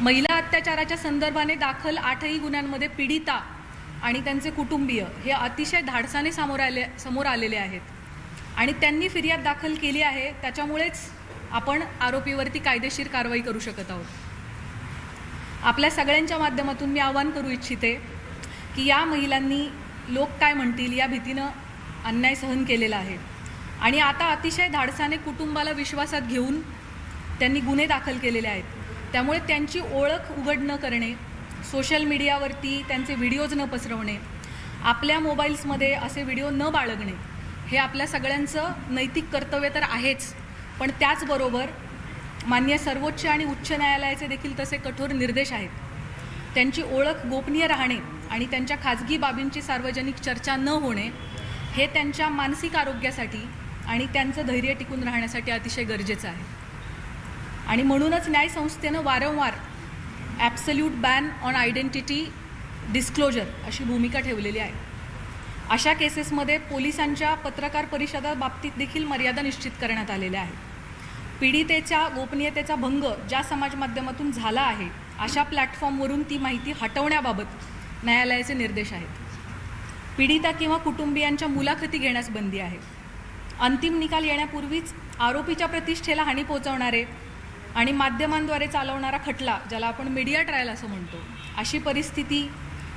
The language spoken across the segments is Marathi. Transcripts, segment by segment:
महिला अत्याचाराच्या संदर्भाने दाखल 8ही गुन्ह्यांमध्ये पीडिता आणि त्यांचे कुटुंबीय हे अतिशय धाडसाने समोर आलेले आहेत आणि त्यांनी फिर्याद दाखल केली आहे। त्याच्यामुळेच आपण आरोपीवरती कायदेशीर कारवाई करू शकत आहोत। आपल्या सगळ्यांच्या माध्यमातून मी आवाहन करू इच्छिते की या महिलांनी लोक काय म्हणतील या भीतीनं अन्याय सहन केलेला आहे आणि आता अतिशय धाडसाने कुटुंबाला विश्वासात घेऊन त्यांनी गुन्हे दाखल केलेले आहेत। त्यामुळे त्यांची ओळख उघड न करणे, सोशल मीडियावरती त्यांचे व्हिडिओज न पसरवणे, आपल्या मोबाईल्समध्ये असे व्हिडिओ न बाळगणे हे आपल्या सगळ्यांचं नैतिक कर्तव्य तर आहेच, पण त्याचबरोबर माननीय सर्वोच्च आणि उच्च न्यायालयाचे देखील तसे कठोर निर्देश आहेत। त्यांची ओळख गोपनीय राहणे आणि त्यांच्या खाजगी बाबींची सार्वजनिक चर्चा न होणे हे त्यांच्या मानसिक आरोग्यासाठी आणि त्यांचं धैर्य टिकून राहण्यासाठी अतिशय गरजेचं आहे आणि म्हणूनच न्यायसंस्थेनं वारंवार absolute ban on identity disclosure अशी भूमिका ठेवलेली आहे। अशा केसेसमध्ये पोलिसांच्या पत्रकार परिषदा बाबतीत देखील मर्यादा निश्चित करण्यात आलेल्या आहेत। पीडितेच्या गोपनीयतेचा भंग ज्या समाज माध्यमातून झाला आहे अशा प्लॅटफॉर्मवरून ती माहिती हटवण्याबाबत न्यायालयाचे निर्देश आहेत। पीडिता किंवा कुटुंबियांच्या मुलाखती घेण्यास बंदी आहे। अंतिम निकाल येण्यापूर्वीच आरोपीच्या प्रतिष्ठेला हानी पोहोचवणारे आणि माध्यमांद्वारे चालवणारा खटला, ज्याला आपण मीडिया ट्रायल असं म्हणतो, अशी परिस्थिती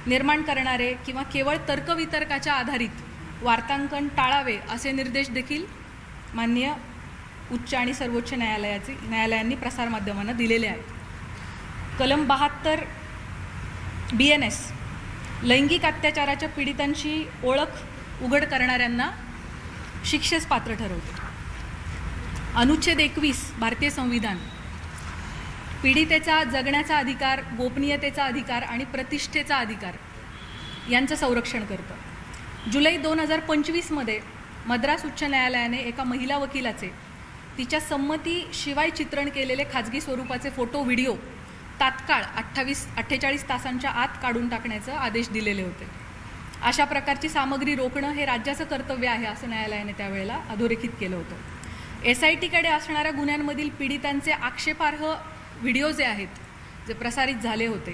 निर्माण करणारे किंवा केवळ तर्कवितर्काच्या आधारित वार्तांकन टाळावे असे निर्देश देखील माननीय उच्च आणि सर्वोच्च न्यायालयांनी प्रसारमाध्यमांना दिलेले आहेत। कलम 72 BNS लैंगिक अत्याचाराच्या पीडितांची ओळख उघड करणाऱ्यांना शिक्षेस पात्र ठरवते। अनुच्छेद 21 भारतीय संविधान पीडितेचा जगण्याचा अधिकार, गोपनीयतेचा अधिकार आणि प्रतिष्ठेचा अधिकार यांचं संरक्षण करतं। जुलै 2025मध्ये मद्रास उच्च न्यायालयाने एका महिला वकिलाचे तिच्या संमतीशिवाय चित्रण केलेले खाजगी स्वरूपाचे फोटो व्हिडिओ तात्काळ 48 तासांच्या आत काढून टाकण्याचे आदेश दिलेले होते। अशा प्रकारची सामग्री रोखणं हे राज्याचं कर्तव्य आहे असं न्यायालयाने त्यावेळेला अधोरेखित केलं होतं। SITकडे असणाऱ्या गुन्ह्यांमधील पीडितांचे आक्षेपार्ह व्हिडिओ जे आहेत, जे प्रसारित झाले होते,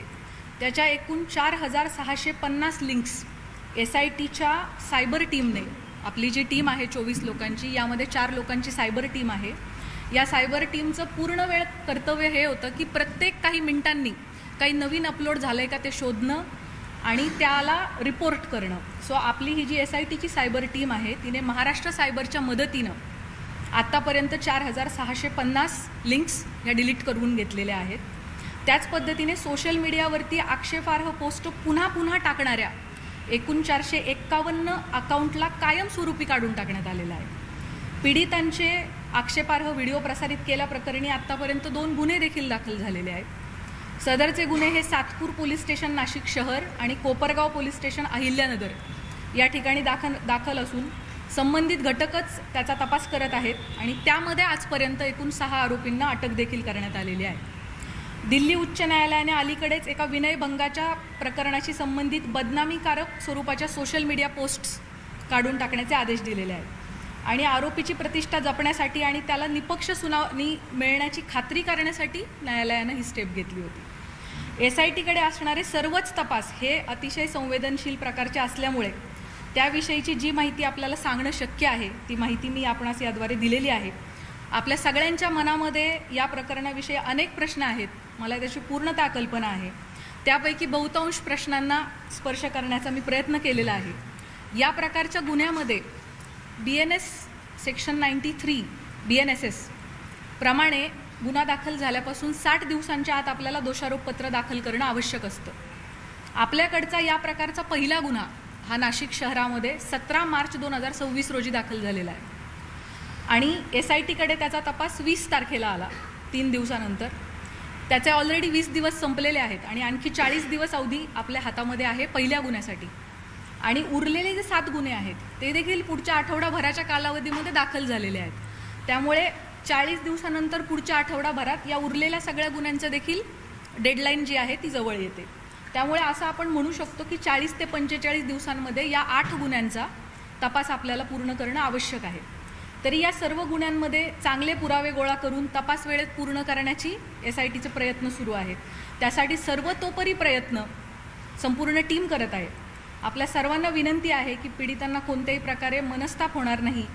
त्याच्या एकूण 4650 लिंक्स SITच्या सायबर टीमने, आपली जी टीम आहे 24 लोकांची, यामध्ये 4 लोकांची सायबर टीम आहे, या सायबर टीमचं पूर्ण वेळ कर्तव्य हे होतं की प्रत्येक काही मिनिटांनी काही नवीन अपलोड झालं आहे का ते शोधणं आणि त्याला रिपोर्ट करणं। सो आपली ही जी SITची सायबर टीम आहे तिने महाराष्ट्र सायबरच्या मदतीनं आत्तापर्यंत 4650 लिंक्स ह्या डिलीट करून घेतलेल्या आहेत। त्याच पद्धतीने सोशल मीडियावरती आक्षेपार्ह पोस्ट पुन्हा पुन्हा टाकणाऱ्या एकूण 451 अकाउंटला कायमस्वरूपी काढून टाकण्यात आलेलं आहे। पीडितांचे आक्षेपार्ह व्हिडिओ प्रसारित केल्याप्रकरणी आत्तापर्यंत 2 गुन्हे देखील दाखल झालेले आहेत। सदरचे गुन्हे हे सातपूर पोलीस स्टेशन नाशिक शहर आणि कोपरगाव पोलीस स्टेशन अहिल्यानगर या ठिकाणी दाखल असून संबंधित घटकच त्याचा तपास करत आहेत आणि त्यामध्ये आजपर्यंत एकूण 6 आरोपींना अटक देखील करण्यात आलेली आहे। दिल्ली उच्च न्यायालयाने अलीकडेच एका विनयभंगाच्या प्रकरणाशी संबंधित बदनामीकारक स्वरूपाच्या सोशल मीडिया पोस्ट्स काढून टाकण्याचे आदेश दिलेले आहेत आणि आरोपीची प्रतिष्ठा जपण्यासाठी आणि त्याला निपक्ष सुनावणी मिळण्याची खात्री करण्यासाठी न्यायालयानं ही स्टेप घेतली होती। SITकडे असणारे सर्वच तपास हे अतिशय संवेदनशील प्रकारचे असल्यामुळे त्याविषयीची जी माहिती आपल्याला सांगणं शक्य आहे ती माहिती मी आपणास याद्वारे दिलेली आहे। आपल्या सगळ्यांच्या मनामध्ये या प्रकरणाविषयी अनेक प्रश्न आहेत, मला त्याची पूर्णतः कल्पना आहे। त्यापैकी बहुतांश प्रश्नांना स्पर्श करण्याचा मी प्रयत्न केलेला आहे। या प्रकारच्या गुन्ह्यामध्ये BNS सेक्शन 93 BNSS प्रमाणे गुन्हा दाखल झाल्यापासून 60 दिवसांच्या आत आपल्याला दोषारोपपत्र दाखल करणं आवश्यक असतं। आपल्याकडचा या प्रकारचा पहिला गुन्हा हा नाशिक शहरामध्ये 17 मार्च 2026 रोजी दाखल झालेला आहे आणि SITकडे त्याचा तपास 20 तारखेला आला, 3 दिवसानंतर। त्याचे ऑलरेडी 20 दिवस संपलेले आहेत आणि आणखी 40 दिवस अवधी आपल्या हातामध्ये आहे पहिल्या गुन्ह्यासाठी आणि उरलेले जे 7 गुन्हे आहेत ते देखील पुढच्या आठवडाभराच्या कालावधीमध्ये दाखल झालेले आहेत। त्यामुळे 40 दिवसानंतर पुढच्या आठवडाभरात या उरलेल्या सगळ्या गुन्ह्यांचं देखील डेडलाईन जी आहे ती जवळ येते। त्यामुळे असं आपण म्हणू शकतो की 40 ते 45 दिवसांमध्ये या 8 गुन्ह्यांचा तपास आपल्याला पूर्ण करणं आवश्यक आहे। तरी या सर्व गुन्ह्यांमध्ये चांगले पुरावे गोळा करून तपास वेळेत पूर्ण करण्याची SITचे प्रयत्न सुरू आहेत। त्यासाठी सर्वतोपरी प्रयत्न संपूर्ण टीम करत आहे. आपल्या सर्वांना विनंती आहे की पीडितांना कोणत्याही प्रकारे मनस्ताप होणार नाही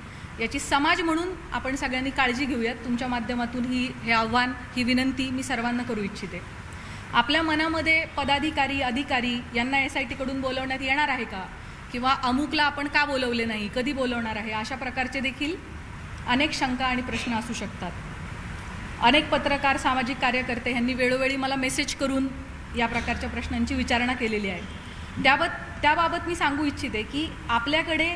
याची समाज म्हणून आपण सगळ्यांनी काळजी घेऊयात. तुमच्या माध्यमातून हे आव्हान, ही विनंती मी सर्वांना करू इच्छिते. आपल्या मनामध्ये पदाधिकारी, अधिकारी यांना SIT कडून बोलवण्यात येणार आहे का, किंवा अमुकला आपण का बोलवले नाही, कधी बोलवणार आहे, अशा प्रकारचे देखील अनेक शंका आणि प्रश्न असू शकतात. अनेक पत्रकार, सामाजिक कार्यकर्ते यांनी वेळोवेळी मला मेसेज करून या प्रकारच्या प्रश्नांची विचारणा केलेली आहे. त्याबाबत मी सांगू इच्छिते की आपल्याकडे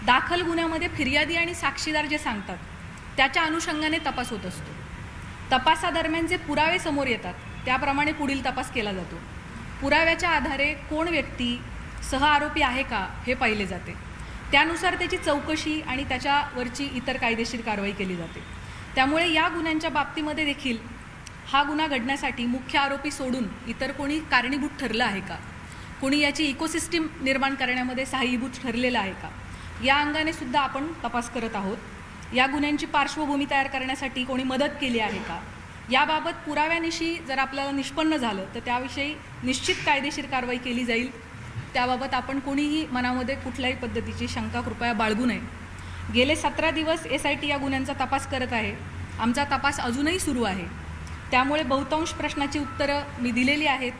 दाखल गुन्ह्यामध्ये फिर्यादी आणि साक्षीदार जे सांगतात त्याच्या अनुषंगाने तपास होत असतो. तपासादरम्यान जे पुरावे समोर येतात त्याप्रमाणे पुढील तपास केला जातो. पुराव्याच्या आधारे कोण व्यक्ती सहआरोपी आहे का हे पाहिले जाते. त्यानुसार त्याची चौकशी आणि त्याच्यावरची इतर कायदेशीर कारवाई केली जाते. त्यामुळे या गुन्ह्यांच्या बाबतीमध्ये देखील हा गुन्हा घडण्यासाठी मुख्य आरोपी सोडून इतर कोणी कारणीभूत ठरलं आहे का, कोणी याची इकोसिस्टीम निर्माण करण्यामध्ये सहाय्यभूत ठरलेलं आहे का, या अंगाने सुद्धा आपण तपास करत आहोत. या गुन्ह्यांची पार्श्वभूमी तयार करण्यासाठी कोणी मदत केली आहे का, याबाबत पुराव्यानिशी जर आपल्याला निष्पन्न झालं तर त्याविषयी निश्चित कायदेशीर कारवाई केली जाईल. त्याबाबत आपण कोणीही मनामध्ये कुठल्याही पद्धतीची शंका कृपया बाळगू नये. गेले 17 दिवस SIT या गुन्ह्यांचा तपास करत आहे. आमचा तपास अजूनही सुरू आहे. त्यामुळे बहुतांश प्रश्नाची उत्तरं मी दिलेली आहेत.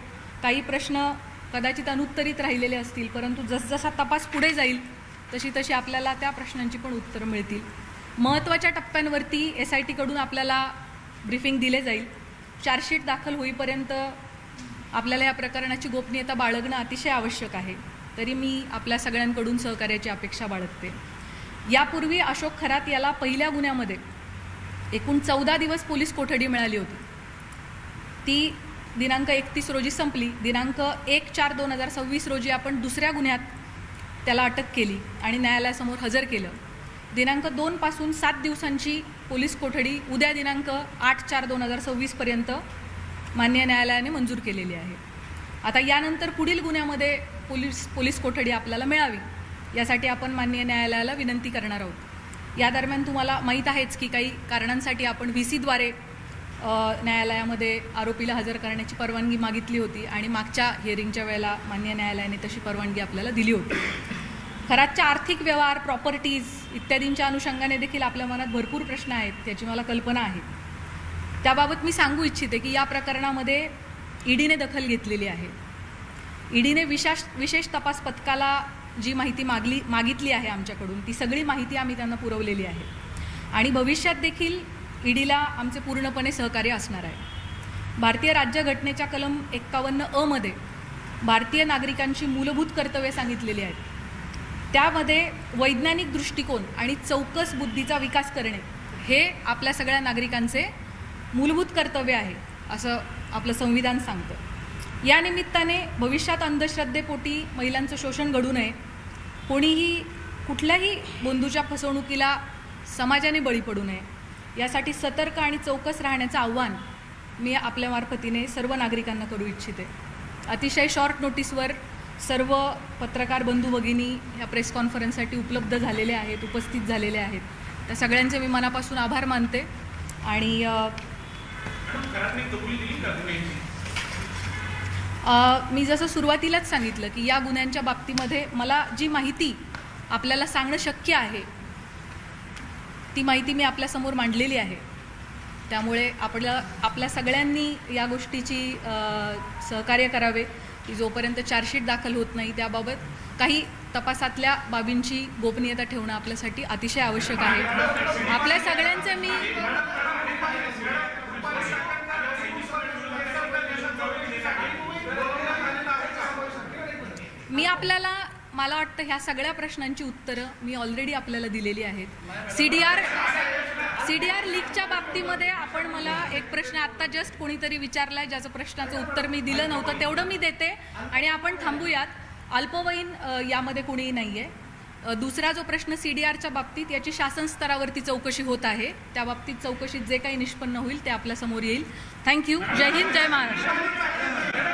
काही प्रश्न कदाचित अनुत्तरित राहिलेले असतील, परंतु जसजसा तपास पुढे जाईल तशी तशी आपल्याला त्या प्रश्नांची पण उत्तरं मिळतील. महत्त्वाच्या टप्प्यांवरती SIT कडून आपल्याला ब्रीफिंग दिले जाईल. चार्जशीट दाखल होईपर्यंत आपल्याला या प्रकरणाची गोपनीयता बाळगणं अतिशय आवश्यक आहे. तरी मी आपल्या सगळ्यांकडून सहकार्याची अपेक्षा बाळगते. यापूर्वी अशोक खरात याला पहिल्या गुन्ह्यामध्ये एकूण 14 दिवस पोलीस कोठडी मिळाली होती. ती दिनांक 31 रोजी संपली. दिनांक 1/4/2026 रोजी आपण दुसऱ्या गुन्ह्यात त्याला अटक केली आणि न्यायालयासमोर हजर केलं. दिनांक 2 पासून 7 दिवसांची पोलीस कोठडी उद्या दिनांक 8/4/2026 पर्यंत माननीय न्यायालयाने मंजूर केलेली आहे. आता यानंतर पुढील गुन्ह्यामध्ये पोलीस कोठडी आपल्याला मिळावी यासाठी आपण माननीय न्यायालयाला विनंती करणार आहोत. या दरम्यान तुम्हाला माहीत आहेच की काही कारणांसाठी आपण VC द्वारे न्यायालयामध्ये आरोपीला हजर करण्याची परवानगी मागितली होती आणि मागच्या हिअरिंगच्या वेळेला माननीय न्यायालयाने तशी परवानगी आपल्याला दिली होती. खरातच्या आर्थिक व्यवहार, प्रॉपर्टीज इत्यादींच्या अनुषंगाने देखील आपल्या मनात भरपूर प्रश्न आहेत, याची मला कल्पना आहे. त्याबाबत मी सांगू इच्छिते की या प्रकरणामध्ये EDने दखल घेतलेली आहे. EDने विशेष तपास पथकाला जी माहिती मागितली आहे आमच्याकडून ती सगळी माहिती आम्ही त्यांना पुरवलेली आहे आणि भविष्यात देखील EDला आमचे पूर्णपणे सहकार्य असणार आहे. भारतीय राज्यघटनेच्या कलम 51A मध्ये भारतीय नागरिकांची मूलभूत कर्तव्ये सांगितलेली आहेत. त्यामध्ये वैज्ञानिक दृष्टिकोन आणि चौकस बुद्धीचा विकास करणे हे आपल्या सगळ्या नागरिकांचे मूलभूत कर्तव्य आहे असं आपलं संविधान सांगतं. या निमित्ताने भविष्यात अंधश्रद्धेपोटी महिलांचं शोषण घडू नये, कोणीही कुठल्याही बंधूच्या फसवणुकीला समाजाने बळी पडू नये यासाठी सतर्क आणि चौकस राहण्याचं आव्हान मी आपल्या मार्फतीने सर्व नागरिकांना करू इच्छिते. अतिशय शॉर्ट नोटीसवर सर्व पत्रकार बंधू भगिनी ह्या प्रेस कॉन्फरन्ससाठी उपलब्ध झालेले आहेत, उपस्थित झालेले आहेत. त्या सगळ्यांचे मी मनापासून आभार मानते आणि मी जसं सुरुवातीलाच सांगितलं की या गुन्ह्यांच्या बाबतीमध्ये मला जी माहिती आपल्याला सांगणं शक्य आहे ती माहिती मी आपल्यासमोर मांडलेली आहे. त्यामुळे आपल्या सगळ्यांनी या गोष्टीची सहकार्य करावे की जोपर्यंत चार्जशीट दाखल होत नाही त्याबाबत काही तपासातल्या बाबींची गोपनीयता ठेवणं आपल्यासाठी अतिशय आवश्यक आहे. आपल्या सगळ्यांचं मी आपल्याला मला वाटतं ह्या सगळ्या प्रश्नांची उत्तरं मी ऑलरेडी आपल्याला दिलेली आहेत. CDR लीकच्या बाबतीमध्ये आपण मला एक प्रश्न आत्ता जस्ट कोणीतरी विचारलाय ज्याचं प्रश्नाचं उत्तर मी दिलं नव्हतं, तेवढं मी देते आणि आपण थांबूयात. अल्पवयीन यामध्ये कोणीही नाही आहे. दुसरा जो प्रश्न CDRच्या बाबतीत याची शासन स्तरावरती चौकशी होत आहे. त्या बाबतीत चौकशीत जे काही निष्पन्न होईल ते आपल्यासमोर येईल. थँक्यू. जय हिंद, जय महाराष्ट्र.